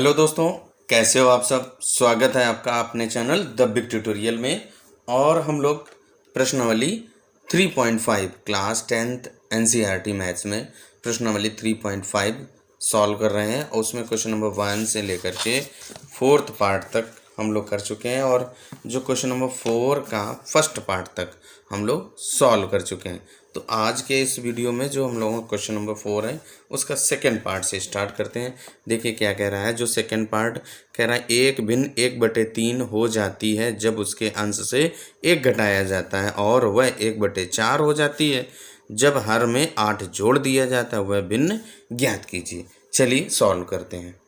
Hello दोस्तों, कैसे हो आप सब। स्वागत है आपका अपने चैनल द बिग ट्यूटोरियल में। और हम लोग प्रश्नावली 3.5 क्लास 10th एनसीईआरटी मैथ्स में प्रश्नावली 3.5 सॉल्व कर रहे हैं। और उसमें क्वेश्चन नंबर 1 से लेकर के 4th पार्ट तक हम लोग कर चुके हैं। और जो क्वेश्चन नंबर 4 का फर्स्ट पार्ट तक हम लोग सॉल्व कर चुके हैं। तो आज के इस वीडियो में जो हम लोगों का क्वेश्चन नंबर 4 है उसका सेकंड पार्ट से स्टार्ट करते हैं। देखिए क्या कह रहा है। जो सेकंड पार्ट कह रहा है, एक भिन्न 1/3 हो जाती है जब उसके अंश से 1 घटाया जाता है, और वह 1/4 हो जाती है जब हर में 8 जोड़ दिया जाता है। वह भिन्न ज्ञात कीजिए। चलिए सॉल्व करते हैं।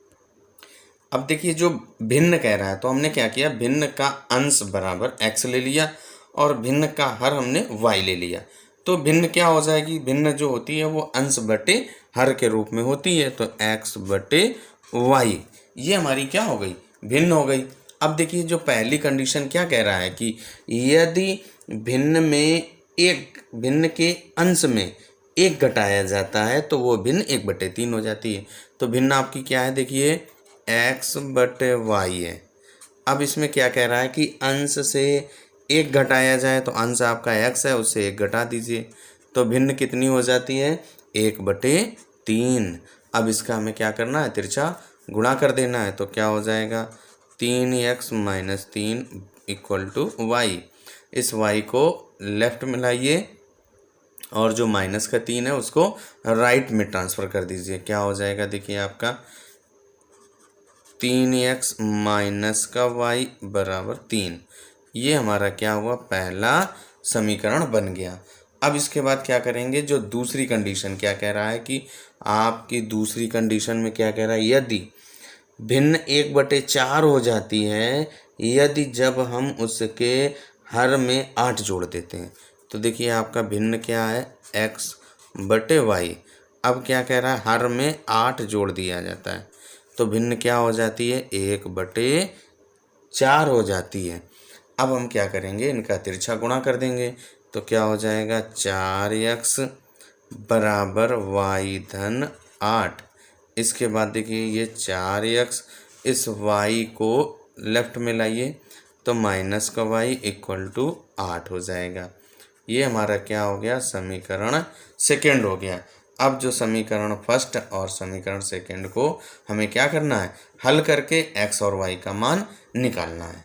अब देखिए जो भिन्न कह रहा है तो हमने क्या किया, भिन्न का अंश बराबर x ले लिया और भिन्न का हर हमने y ले लिया। तो भिन्न क्या हो जाएगी, भिन्न जो होती है वो अंश बटे हर के रूप में होती है। तो x बटे y ये हमारी क्या हो गई, भिन्न हो गई। अब देखिए जो पहली कंडीशन क्या कह रहा है कि यदि भिन्न के अंश में 1 घटाया जाता है तो वो भिन्न 1/3 हो जाती है। तो भिन्न आपकी क्या है, देखिए x बटे वाई है। अब इसमें क्या कह रहा है कि अंश से 1 घटाया जाए, तो अंश आपका x है, उससे 1 घटा दीजिए। तो भिन्न कितनी हो जाती है, 1/3। अब इसका हमें क्या करना है, तिरछा गुणा कर देना है। तो क्या हो जाएगा, 3x - 3 = y। इस y को लेफ्ट में लाइए और जो माइनस का 3 है उसको राइट में ट्रांसफ़र कर दीजिए। क्या हो जाएगा, देखिए आपका 3x - y बराबर 3। ये हमारा क्या हुआ, पहला समीकरण बन गया। अब इसके बाद क्या करेंगे, जो दूसरी कंडीशन क्या कह रहा है कि आपकी दूसरी कंडीशन में क्या कह रहा है, यदि भिन्न 1/4 हो जाती है यदि जब हम उसके हर में 8 जोड़ देते हैं। तो देखिए आपका भिन्न क्या है, x बटे वाई। अब क्या कह रहा है, हर में 8 जोड़ दिया जाता है तो भिन्न क्या हो जाती है, 1/4 हो जाती है। अब हम क्या करेंगे, इनका तिरछा गुणा कर देंगे। तो क्या हो जाएगा, 4x बराबर y धन 8। इसके बाद देखिए ये 4x, इस y को लेफ्ट में लाइए तो माइनस का y = 8 हो जाएगा। ये हमारा क्या हो गया, समीकरण सेकंड हो गया। अब जो समीकरण फर्स्ट और समीकरण सेकंड को हमें क्या करना है, हल करके x और y का मान निकालना है।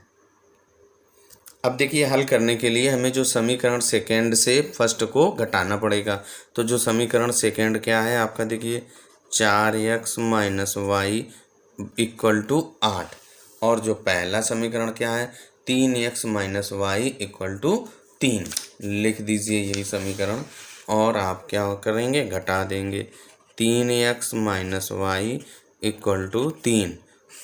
अब देखिए हल करने के लिए हमें जो समीकरण सेकंड से फर्स्ट को घटाना पड़ेगा। तो जो समीकरण सेकंड क्या है आपका, देखिए 4x - y = 8। और जो पहला समीकरण क्या है, 3x - y = 3। लिख दीजिए यही समीकरण और आप क्या करेंगे, घटा देंगे। 3x - y = 3।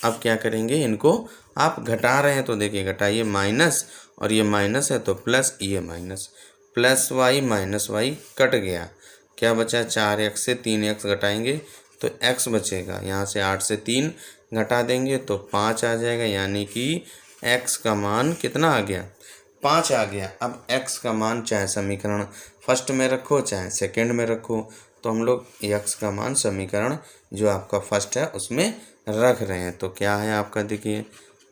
अब क्या करेंगे, इनको आप घटा रहे हैं तो देखिए घटाइए, माइनस और ये माइनस है तो प्लस, ये minus, plus y minus y cut गया। क्या बचा, 4x से 3x घटाएंगे तो x बचेगा। यहाँ से 8 से 3 घटा देंगे तो 5 आ जाएगा, यानी कि x का मान कितना आ गया, 5 आ गया। अब x का मान चाहे समीकरण फर्स्ट में रखो चाहे सेकंड में रखो, तो हम लोग x का मान समीकरण जो आपका फर्स्ट है उसमें रख रहे हैं। तो क्या है आपका, देखिए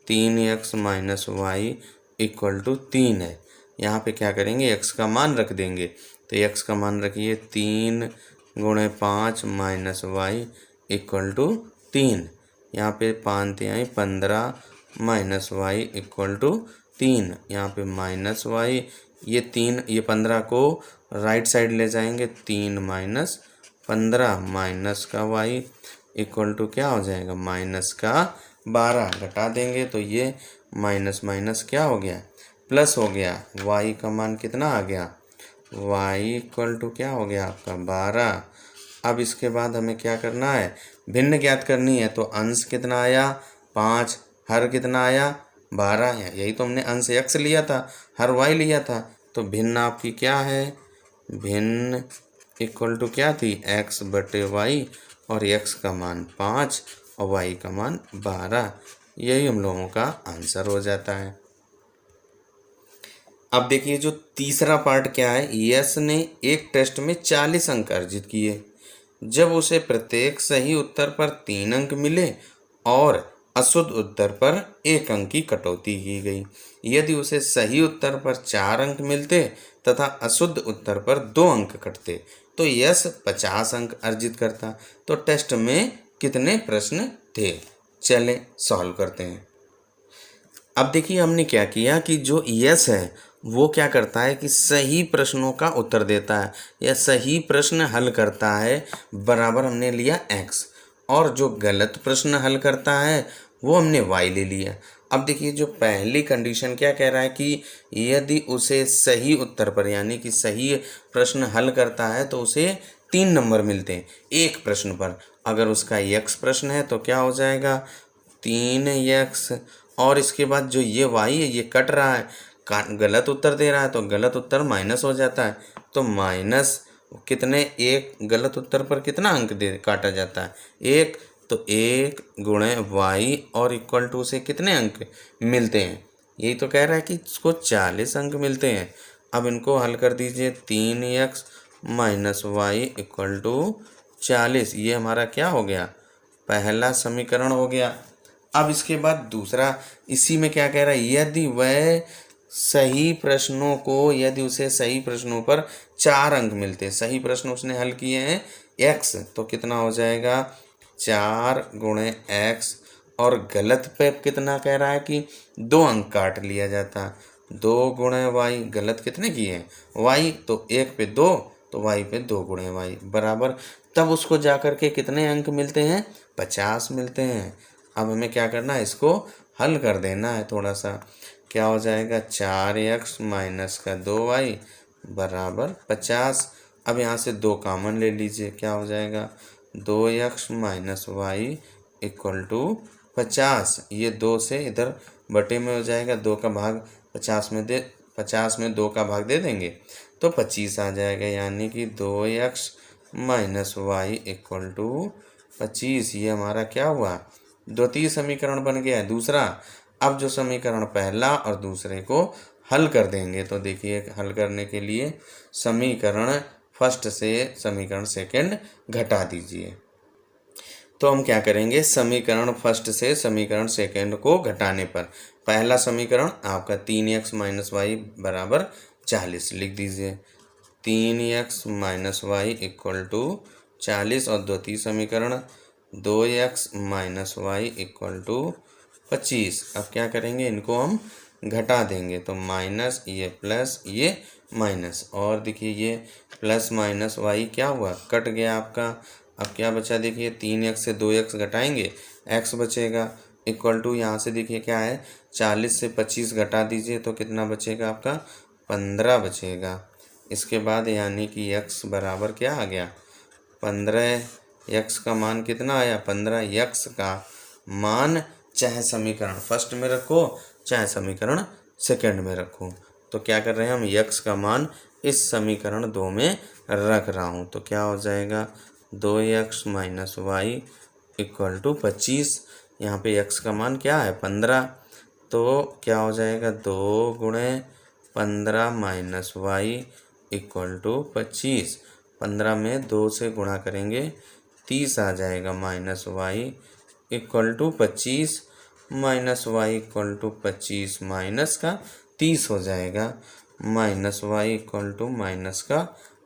3x - y = 3 है। यहाँ पे क्या करेंगे, x का मान रख देंगे। तो x का मान रखिए 3 × 5 - y = 3। यहाँ पे 5×3 = 15 - y = 3। यहाँ पे माइनस वाई, ये 3 ये 15 को राइट साइड ले जाएंगे, 3 - 15 माइनस का y = क्या हो जाएगा, माइनस का 12। घटा देंगे तो ये माइनस माइनस क्या हो गया, प्लस हो गया। y का मान कितना आ गया, y = क्या हो गया आपका 12। अब इसके बाद हमें क्या करना है, भिन्न ज्ञात करनी है। तो अंश कितना आया, 5, हर कितना आया, 12 है। यही तो हमने अंश x लिया था, हर y लिया था। तो भिन्न आपकी क्या है, भिन्न = क्या थी, x बटे y, और x का मान 5 और y का मान 12। यही हम लोगों का आंसर हो जाता है। अब देखिए जो तीसरा पार्ट क्या है, यश ने एक टेस्ट में 40 अंक अर्जित किए। जब उसे प्रत्येक सही उत्तर पर 3 अंक मिले और अशुद्ध उत्तर पर 1 अंक की कटौती की गई। यदि उसे सही उत्तर पर 4 अंक मिलते तथा अशुद्ध उत्तर पर 2 अंक कटते तो यश 50 अंक अर्जित करता। तो टेस्ट में कितने प्रश्न थे? चलें सॉल्व करते हैं। अब देखिए हमने क्या किया कि जो यस है वो क्या करता है कि सही प्रश्नों का उत्तर देता है या सही प्रश्न हल करता है, बराबर हमने लिया x, और जो गलत प्रश्न हल करता है वो हमने y ले लिया। अब देखिए जो पहली कंडीशन क्या कह रहा है कि यदि उसे सही उत्तर पर यानी कि सही प्रश्न हल करता है तो उसे 3 नंबर मिलते हैं एक प्रश्न पर। अगर उसका x प्रश्न है तो क्या हो जाएगा 3x, और इसके बाद जो ये y है ये कट रहा है, गलत उत्तर दे रहा है तो गलत उत्तर माइनस हो जाता है। तो माइनस कितने, एक गलत उत्तर पर कितना अंक दे काटा जाता है 1, तो 1 गुणे y और इक्वल टू से कितने अंक मिलते हैं, यही तो कह रहा है कि इसको 40 अंक मिलते हैं। अब इनको हल कर दीजिए 3x minus y equal to 40, ये हमारा क्या हो गया पहला समीकरण हो गया। अब इसके बाद दूसरा, इसी में क्या कह रहा है यदि वह सही प्रश्नों को, यदि उसे सही प्रश्नों पर 4 अंक मिलते, सही प्रश्न उसने हल किए हैं x, तो कितना हो जाएगा 4 गुणे x, और गलत पे कितना कह रहा है कि 2 अंक काट लिया जाता, 2 गुणे y, गलत कितने किए हैं y, तो 1 पे 2, तो y पे 2 गुणे y बराबर, तब उसको जा कर के कितने अंक मिलते हैं 50 मिलते हैं। अब हमें क्या करना है, इसको हल कर देना है थोड़ा सा। क्या हो जाएगा 4x माइनस का 2y बराबर 50। अब यहाँ से 2 कॉमन ले लीजिए, क्या हो जाएगा 2x minus y equal to 50। ये 2 से इधर बटे में हो जाएगा, 2 का भाग 50 में 2 का भाग दे देंगे तो 25 आ जाएगा, यानी कि 2x minus y equal to 25। ये हमारा क्या हुआ द्वितीय समीकरण बन गया है दूसरा। अब जो समीकरण पहला और दूसरे को हल कर देंगे, तो देखिए हल करने के लिए समीकरण फर्स्ट से समीकरण सेकंड घटा दीजिए। तो हम क्या करेंगे, समीकरण फर्स्ट से समीकरण सेकंड को घटाने पर पहला समीकरण आपका 3x माइनस वाई बराबर 40 लिख दीजिए, 3x minus y equal to 40, और द्वितीय समीकरण 2x minus y equal to 25। अब क्या करेंगे, इनको हम घटा देंगे, तो माइनस ये प्लस ये माइनस, और देखिए ये प्लस माइनस वाई क्या हुआ कट गया आपका। अब क्या बचा, देखिए 3x से 2x घटाएंगे x बचेगा, इक्वल टू यहाँ से देखिए क्या है 40 से 25 घटा दीजिए तो कितना बचेगा आपका 15 बचेगा। इसके बाद यानी कि x बराबर क्या आ गया 15, x का मान कितना आया 15, x का मान चाहे समीकरण फर्स्ट में रखो चाहे समीकरण सेकंड में रखो, तो क्या कर रहे हैं हम x का मान इस समीकरण 2 में रख रहा हूँ, तो क्या हो जाएगा 2x minus y equal to 25। यहाँ पे x का मान क्या है 15, तो क्या हो जाएगा 2 गुणे 15 माइनस वाई इक्वल टू 25। 15 में 2 से गुणा करेंगे 30 आ जाएगा, minus y equal to 25 minus y equal to 25 minus का 30 हो जाएगा, minus y equal to minus का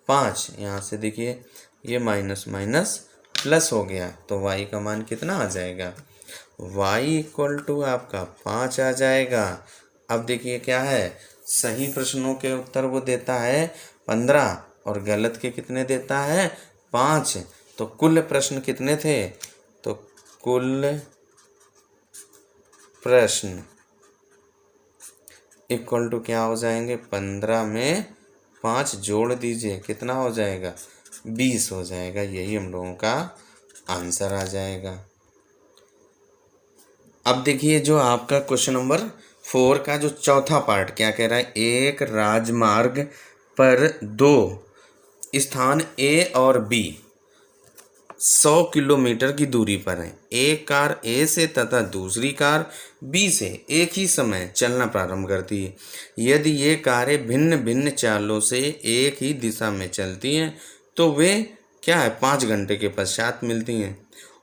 5। यहाँ से देखिए ये माइनस माइनस प्लस हो गया, तो y का मान कितना आ जाएगा y इक्वल टू आपका 5 आ जाएगा। अब देखिए क्या है, सही प्रश्नों के उत्तर वो देता है 15 और गलत के कितने देता है 5, तो कुल प्रश्न कितने थे, तो कुल प्रश्न इक्वल टू क्या हो जाएंगे 15 में 5 जोड़ दीजिए कितना हो जाएगा 20 हो जाएगा, यही हम लोगों का आंसर आ जाएगा। अब देखिए जो आपका क्वेश्चन नंबर 4 का जो चौथा पार्ट क्या कह रहा है, एक राजमार्ग पर 2 स्थान A और B 100 किलोमीटर की दूरी पर है। एक कार A से तथा दूसरी कार B से एक ही समय चलना प्रारंभ करती है। यदि ये कारें भिन्न भिन्न चालों से एक ही दिशा में चलती हैं तो वे क्या है 5 घंटे के पश्चात मिलती हैं,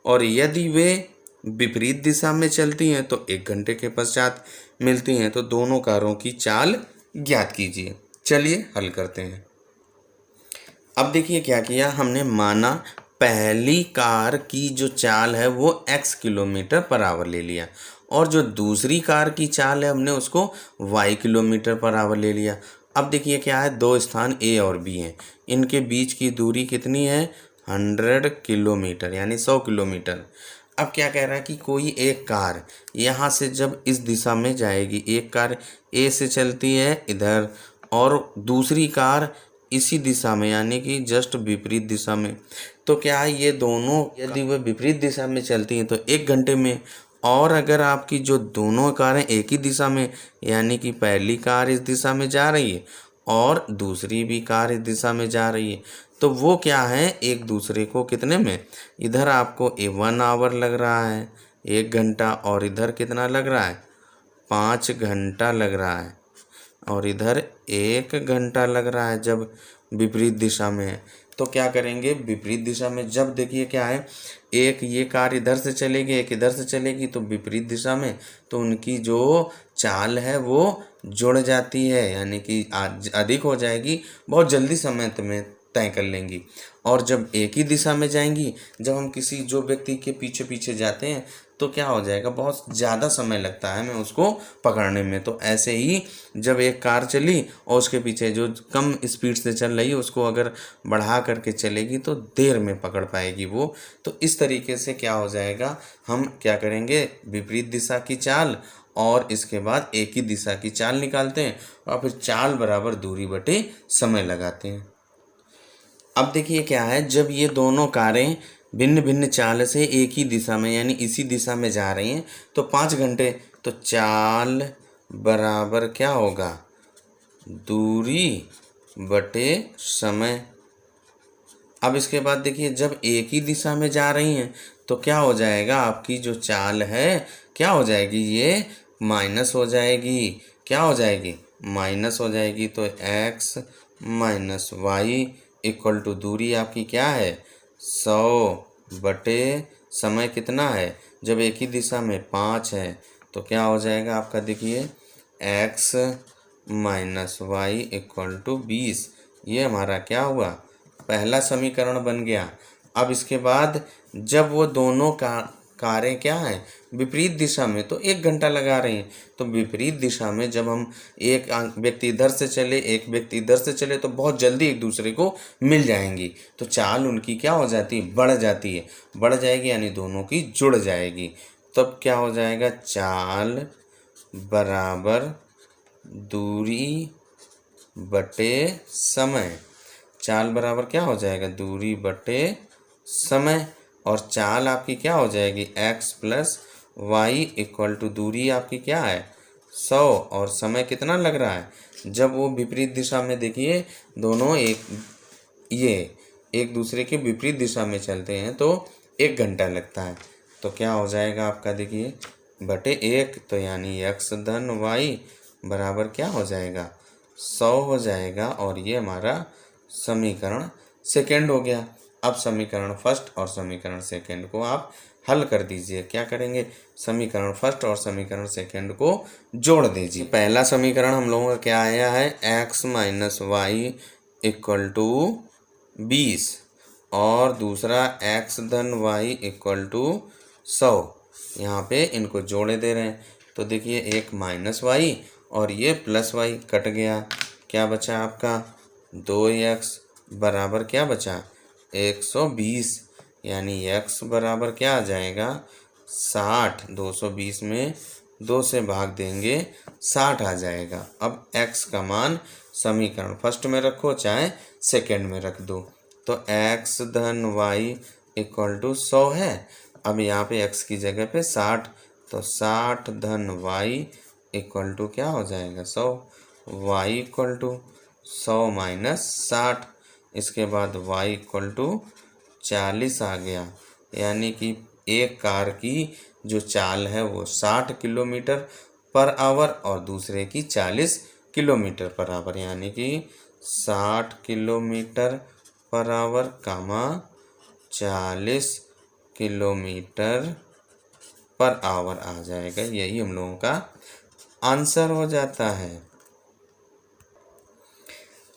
और यदि वे विपरीत दिशा में चलती हैं तो 1 घंटे के पश्चात मिलती हैं। तो दोनों कारों की चाल ज्ञात कीजिए। चलिए हल करते हैं। अब देखिए क्या किया हमने, माना पहली कार की जो चाल है वो x किलोमीटर पर आवर ले लिया और जो दूसरी कार की चाल है हमने उसको y किलोमीटर पर आवर ले लिया। अब देखिए क्या है, दो स्थान A और B हैं, इनके बीच की दूरी कितनी है 100 किलोमीटर यानी 100 किलोमीटर। अब क्या कह रहा है कि कोई एक कार यहाँ से जब इस दिशा में जाएगी, एक कार A से चलती है इधर और दूसरी कार इसी दिशा में यानी कि जस्ट विपरीत दिशा में, तो क्या है ये दोनों यदि वह विपरीत दिशा में चलती हैं तो 1 घंटे में, और अगर आपकी जो दोनों कारें एक ही दिशा में यानी कि पहली कार इस दिशा में जा रही है और दूसरी भी कार इस दिशा में जा रही है, तो वो क्या है एक दूसरे को कितने में, इधर आपको 1 आवर लग रहा है 1 घंटा और इधर कितना लग रहा है 5 घंटा लग रहा है और इधर 1 घंटा लग रहा है जब विपरीत दिशा में है। तो क्या करेंगे, विपरीत दिशा में जब देखिए क्या है, एक ये कार इधर से चलेगी एक इधर से चलेगी तो विपरीत दिशा में, तो उनकी जो चाल है वो जुड़ जाती है यानी कि अधिक हो जाएगी, बहुत जल्दी समय में तय कर लेंगी। और जब एक ही दिशा में जाएंगी, जब हम किसी जो व्यक्ति के पीछे पीछे जाते हैं तो क्या हो जाएगा, बहुत ज़्यादा समय लगता है हमें उसको पकड़ने में। तो ऐसे ही जब एक कार चली और उसके पीछे जो कम स्पीड से चल रही है उसको अगर बढ़ा करके चलेगी तो देर में पकड़ पाएगी वो। तो इस तरीके से क्या हो जाएगा, हम क्या करेंगे विपरीत दिशा की चाल और इसके बाद एक ही दिशा की चाल निकालते हैं और फिर चाल बराबर दूरी बटे समय लगाते हैं। अब देखिए क्या है, जब ये दोनों कारें भिन्न भिन्न चाल से एक ही दिशा में यानी इसी दिशा में जा रही हैं तो 5 घंटे, तो चाल बराबर क्या होगा दूरी बटे समय। अब इसके बाद देखिए जब एक ही दिशा में जा रही हैं तो क्या हो जाएगा, आपकी जो चाल है क्या हो जाएगी, ये माइनस हो जाएगी, क्या हो जाएगी माइनस हो जाएगी। तो x minus y equal to दूरी आपकी क्या है 100 बटे समय कितना है, जब एक ही दिशा में 5 है तो क्या हो जाएगा आपका, देखिए x minus y equal to 20। ये हमारा क्या हुआ, पहला समीकरण बन गया। अब इसके बाद जब वो दोनों कारें क्या हैं विपरीत दिशा में तो 1 घंटा लगा रही हैं, तो विपरीत दिशा में जब हम एक व्यक्ति इधर से चले एक व्यक्ति इधर से चले तो बहुत जल्दी एक दूसरे को मिल जाएंगी, तो चाल उनकी क्या हो जाती है बढ़ जाती है, बढ़ जाएगी यानी दोनों की जुड़ जाएगी। तब क्या हो जाएगा, चाल बराबर दूरी बटे समय, चाल बराबर क्या हो जाएगा दूरी बटे समय, और चाल आपकी क्या हो जाएगी x plus y equal to दूरी आपकी क्या है 100 और समय कितना लग रहा है, जब वो विपरीत दिशा में देखिए दोनों एक दूसरे के विपरीत दिशा में चलते हैं तो 1 घंटा लगता है। तो क्या हो जाएगा आपका देखिए बटे 1, तो यानी x धन वाई बराबर क्या हो जाएगा 100 हो जाएगा और ये हमारा समीकरण सेकेंड हो गया। अब समीकरण फर्स्ट और समीकरण सेकेंड को आप हल कर दीजिए। क्या करेंगे, समीकरण फर्स्ट और समीकरण सेकेंड को जोड़ दीजिए। पहला समीकरण हम लोगों का क्या आया है x minus y equal to 20 और दूसरा x धन वाई इक्वल टू 100। यहाँ पे इनको जोड़े दे रहे हैं तो देखिए एक माइनस वाई और ये प्लस वाई कट गया, क्या बचा आपका 2x बराबर क्या बचा 120 यानी x बराबर क्या आ जाएगा 60। 220 में 2 से भाग देंगे 60 आ जाएगा। अब x का मान समीकरण फर्स्ट में रखो चाहे सेकंड में रख दो, तो x धन y इक्वल टू 100 है। अब यहाँ पे x की जगह पे 60, तो 60 धन y इक्वल टू क्या हो जाएगा 100, y इक्वल टू 100 माइनस 60, इसके बाद y इक्वल टू 40 आ गया, यानी कि एक कार की जो चाल है वो 60 किलोमीटर पर आवर और दूसरे की 40 किलोमीटर पर आवर, यानी कि 60 kilometre per hour 40 kilometre per hour आ जाएगा। यही हम लोगों का आंसर हो जाता है।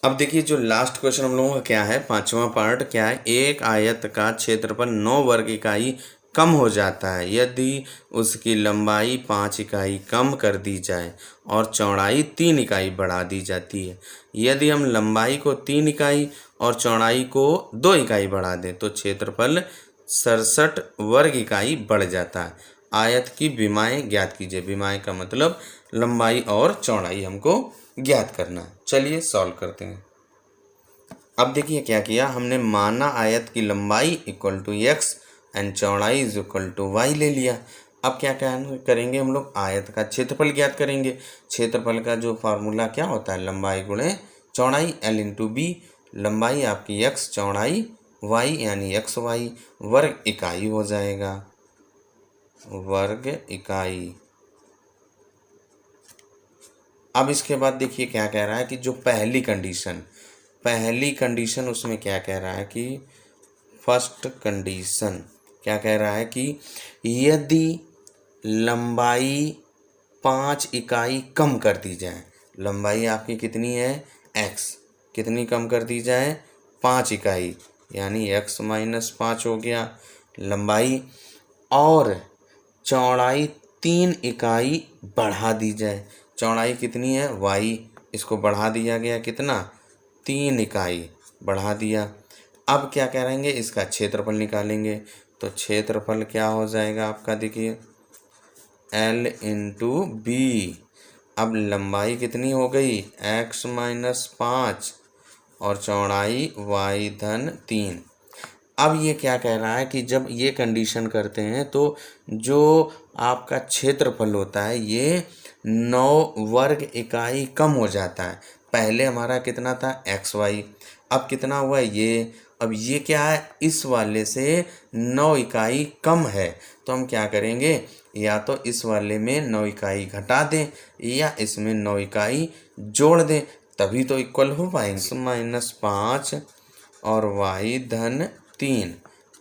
अब देखिए जो लास्ट क्वेश्चन हम लोगों का क्या है, पांचवा पार्ट क्या है, एक आयत का क्षेत्रफल 9 वर्ग इकाई कम हो जाता है यदि उसकी लंबाई 5 इकाई कम कर दी जाए और चौड़ाई 3 इकाई बढ़ा दी जाती है। यदि हम लंबाई को 3 इकाई और चौड़ाई को 2 इकाई बढ़ा दें तो क्षेत्रफल 67 वर्ग इकाई बढ़ जाता है। आयत की विमाएं ज्ञात कीजिए। विमाएं का मतलब लंबाई और चौड़ाई हमको ज्ञात करना है। चलिए सॉल्व करते हैं। अब देखिए क्या किया हमने, माना आयत की लंबाई इक्वल टू एक्स एंड चौड़ाई इज इक्वल टू वाई ले लिया। अब क्या करेंगे हम लोग, आयत का क्षेत्रफल ज्ञात करेंगे। क्षेत्रफल का जो फार्मूला क्या होता है, लंबाई गुणे चौड़ाई एल इंटू बी। लंबाई आपकी एक्स, चौड़ाई वाई यानी एक्स वाई, वर्ग इकाई हो जाएगा, वर्ग इकाई। अब इसके बाद देखिए क्या कह रहा है कि जो पहली कंडीशन उसमें क्या कह रहा है कि फर्स्ट कंडीशन क्या कह रहा है कि यदि लंबाई 5 इकाई कम कर दी जाए, लंबाई आपकी कितनी है x, कितनी कम कर दी जाए 5 इकाई यानी x माइनस 5 हो गया लंबाई, और चौड़ाई 3 इकाई बढ़ा दी जाए। चौड़ाई कितनी है y, इसको बढ़ा दिया गया कितना 3 इकाई बढ़ा दिया। अब क्या करेंगे, इसका क्षेत्रफल निकालेंगे। तो क्षेत्रफल क्या हो जाएगा आपका, देखिए L इंटू बी। अब लंबाई कितनी हो गई x माइनस 5 और चौड़ाई y धन 3। अब ये क्या कह रहा है कि जब ये कंडीशन करते हैं तो जो आपका क्षेत्रफल होता है ये 9 वर्ग इकाई कम हो जाता है। पहले हमारा कितना था xy, अब कितना हुआ ये, अब ये क्या है इस वाले से 9 इकाई कम है। तो हम क्या करेंगे, या तो इस वाले में 9 इकाई घटा दें या इसमें 9 इकाई जोड़ दें, तभी तो इक्वल हो पाएंगे। माइनस 5 और y धन 3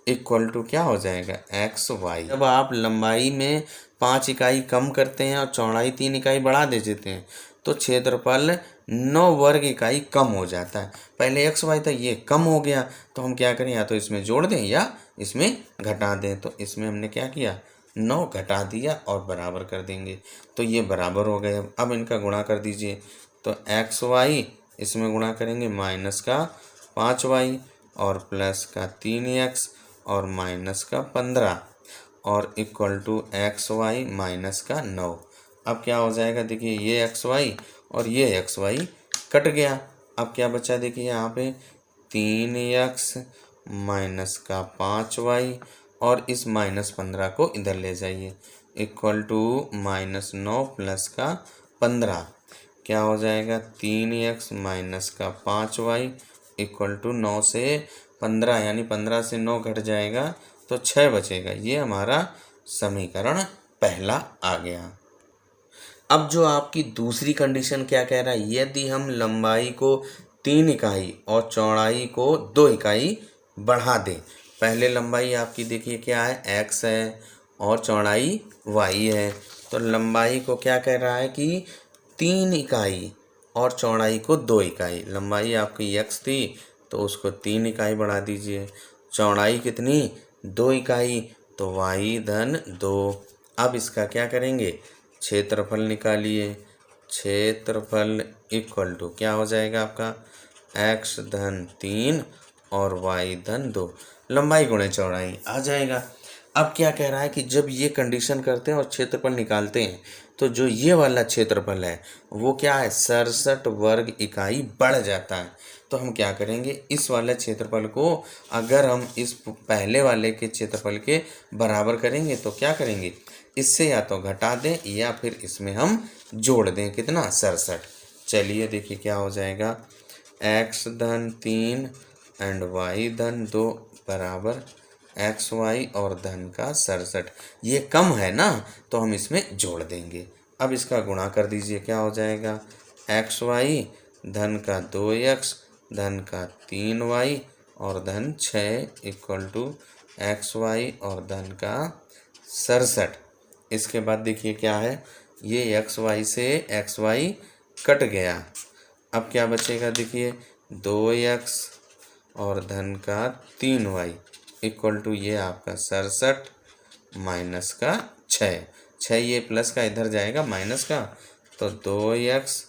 इक्वल टू क्या हो जाएगा एक्स वाई। जब आप लंबाई में 5 इकाई कम करते हैं और चौड़ाई 3 इकाई बढ़ा देते हैं तो क्षेत्रफल 9 वर्ग इकाई कम हो जाता है। पहले एक्स वाई था, ये कम हो गया, तो हम क्या करें, या तो इसमें जोड़ दें या इसमें घटा दें। तो इसमें हमने क्या किया 9 घटा दिया और बराबर कर देंगे, तो ये बराबर हो गए। अब इनका गुणा कर दीजिए, तो एक्स वाई इसमें गुणा करेंगे माइनस का 5y और प्लस का 3x और माइनस का 15 और equal to x y minus का 9। अब क्या हो जाएगा, देखिए ये एक्स वाई और ये एक्स वाई कट गया। अब क्या बचा, देखिए यहाँ पे 3x माइनस का 5y और इस माइनस 15 को इधर ले जाइए, इक्वल टू माइनस 9 प्लस का 15। क्या हो जाएगा 3x माइनस का 5y इक्वल टू 9 से 15 यानी 15 से 9 घट जाएगा तो 6 बचेगा। ये हमारा समीकरण पहला आ गया। अब जो आपकी दूसरी कंडीशन क्या कह रहा है, यदि हम लंबाई को 3 इकाई और चौड़ाई को 2 इकाई बढ़ा दें। पहले लंबाई आपकी देखिए क्या है x है और चौड़ाई y है, तो लंबाई को क्या कह रहा है कि 3 इकाई और चौड़ाई को 2 इकाई। लंबाई आपकी x थी तो उसको 3 इकाई बढ़ा दीजिए, चौड़ाई कितनी 2 इकाई तो y धन 2। अब इसका क्या करेंगे, क्षेत्रफल निकालिए। क्षेत्रफल इक्वल टू क्या हो जाएगा आपका x धन 3 और y धन 2, लंबाई गुणे चौड़ाई आ जाएगा। अब क्या कह रहा है कि जब ये कंडीशन करते हैं और क्षेत्रफल निकालते हैं तो जो ये वाला क्षेत्रफल है वो क्या है 67 वर्ग इकाई बढ़ जाता है। तो हम क्या करेंगे, इस वाले क्षेत्रफल को अगर हम इस पहले वाले के क्षेत्रफल के बराबर करेंगे तो क्या करेंगे, इससे या तो घटा दें या फिर इसमें हम जोड़ दें, कितना 67। चलिए देखिए क्या हो जाएगा, x धन 3 एंड y धन 2 बराबर एक्स वाई और धन का 67। ये कम है ना तो हम इसमें जोड़ देंगे। अब इसका गुणा कर दीजिए, क्या हो जाएगा एक्स वाई धन का 2x धन का 3y और धन 6 इक्वल टू एक्स वाई और धन का 67। इसके बाद देखिए क्या है, ये एक्स वाई से एक्स वाई कट गया। अब क्या बचेगा, देखिए 2x और धन का 3y इक्वल टू ये आपका 67 माइनस का 6 ये प्लस का इधर जाएगा माइनस का, तो 2x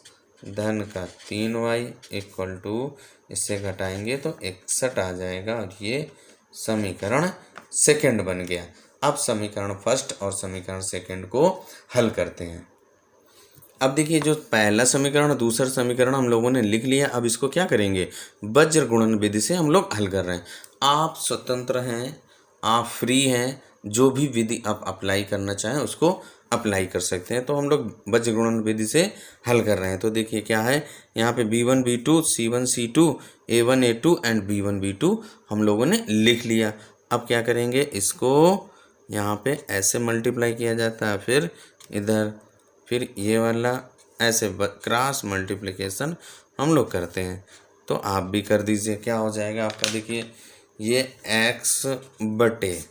धन का 3y इक्वल टू इससे घटाएंगे तो 61 आ जाएगा और ये समीकरण सेकंड बन गया। अब समीकरण फर्स्ट और समीकरण सेकंड को हल करते हैं। अब देखिए जो पहला समीकरण और दूसरा समीकरण हम लोगों ने लिख लिया। अब इसको क्या करेंगे, वज्र गुणन विधि से हम लोग हल कर रहे हैं। आप स्वतंत्र हैं, आप फ्री हैं, जो भी विधि आप अप्लाई करना चाहें उसको अप्लाई कर सकते हैं। तो हम लोग वज्र गुणन विधि से हल कर रहे हैं। तो देखिए क्या है, यहाँ पे b1 b2 c1 c2 a1 a2 and b1 b2 हम लोगों ने लिख लिया। अब क्या करेंगे, इसको यहाँ पे ऐसे मल्टीप्लाई किया जाता है, फिर इधर, फिर ये वाला ऐसे क्रॉस मल्टीप्लिकेशन हम लोग करते हैं। तो आप भी कर दीजिए। क्या हो जाएगा आपका, देखिए ये x बटे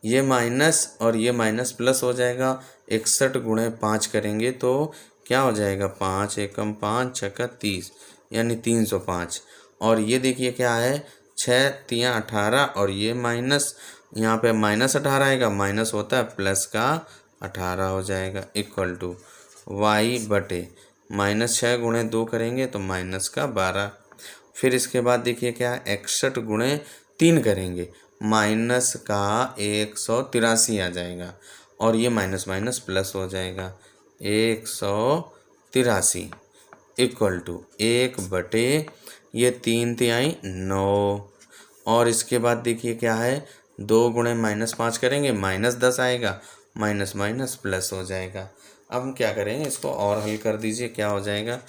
ये माइनस और ये माइनस प्लस हो जाएगा। 61 गुणे 5 करेंगे तो क्या हो जाएगा, 5 एकम 5 छक्का 30 यानी 305। और ये देखिए क्या है, 6 तियाँ 18 और ये माइनस, यहाँ पे माइनस 18 आएगा, माइनस होता है प्लस का 18 हो जाएगा इक्वल टू y बटे माइनस 6 गुणे 2 करेंगे तो माइनस का 12। फिर इसके बाद देखिए क्या है, 61 गुणे 3 करेंगे, माइनस का 183 आ जाएगा और ये माइनस माइनस प्लस हो जाएगा 183 इक्वल टू 1 बटे ये 3 तिहाई 9। और इसके बाद देखिए क्या है, 2 गुणे माइनस 5 करेंगे, माइनस 10 आएगा, माइनस माइनस प्लस हो जाएगा। अब हम क्या करेंगे, इसको और हल कर दीजिए। क्या हो जाएगा,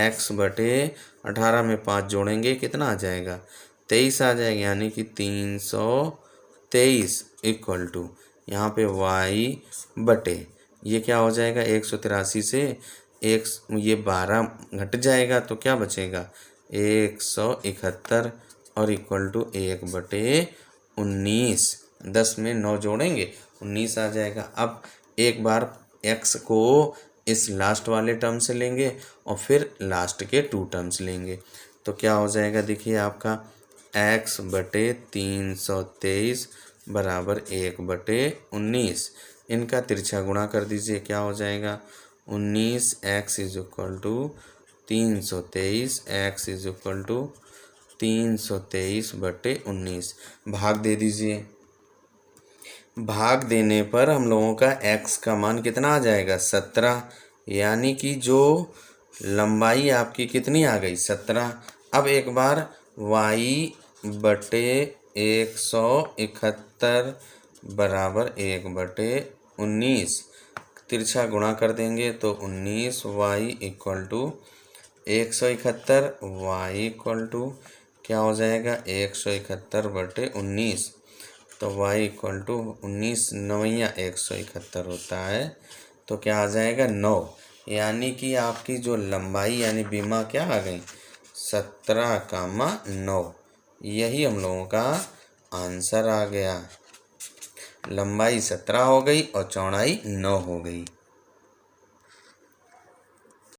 x बटे 18 में 5 जोड़ेंगे कितना आ जाएगा, 23 आ जाएगा, यानी कि 323 इक्वल टू यहाँ पे y बटे ये क्या हो जाएगा, 183 से एक ये 12 घट जाएगा तो क्या बचेगा, 171 और इक्वल टू 1 बटे 19। 10 में 9 जोड़ेंगे 19 आ जाएगा। अब एक बार x को इस लास्ट वाले टर्म से लेंगे और फिर लास्ट के 2 टर्म्स लेंगे तो क्या हो जाएगा, देखिए आपका x बटे 323 बराबर 1 बटे 19। इनका तिरछा गुणा कर दीजिए। क्या हो जाएगा, 19x is equal to 323, x is equal to 323 बटे 19। भाग दे दीजिए। भाग देने पर हम लोगों का x का मान कितना आ जाएगा, 17, यानी कि जो लंबाई आपकी कितनी आ गई, 17। अब एक बार y बटे 171 बराबर 1 बटे 19 तिरछा गुणा कर देंगे तो 19y equal to 171, y equal to क्या हो जाएगा, 171 बटे 19, तो y इक्वल टू 19 9 171 होता है। तो क्या आ जाएगा, 9, यानी कि आपकी जो लंबाई यानी बीमा क्या आ गई, 17,9। यही हम लोगों का आंसर आ गया। लंबाई 17 हो गई और चौड़ाई 9 हो गई।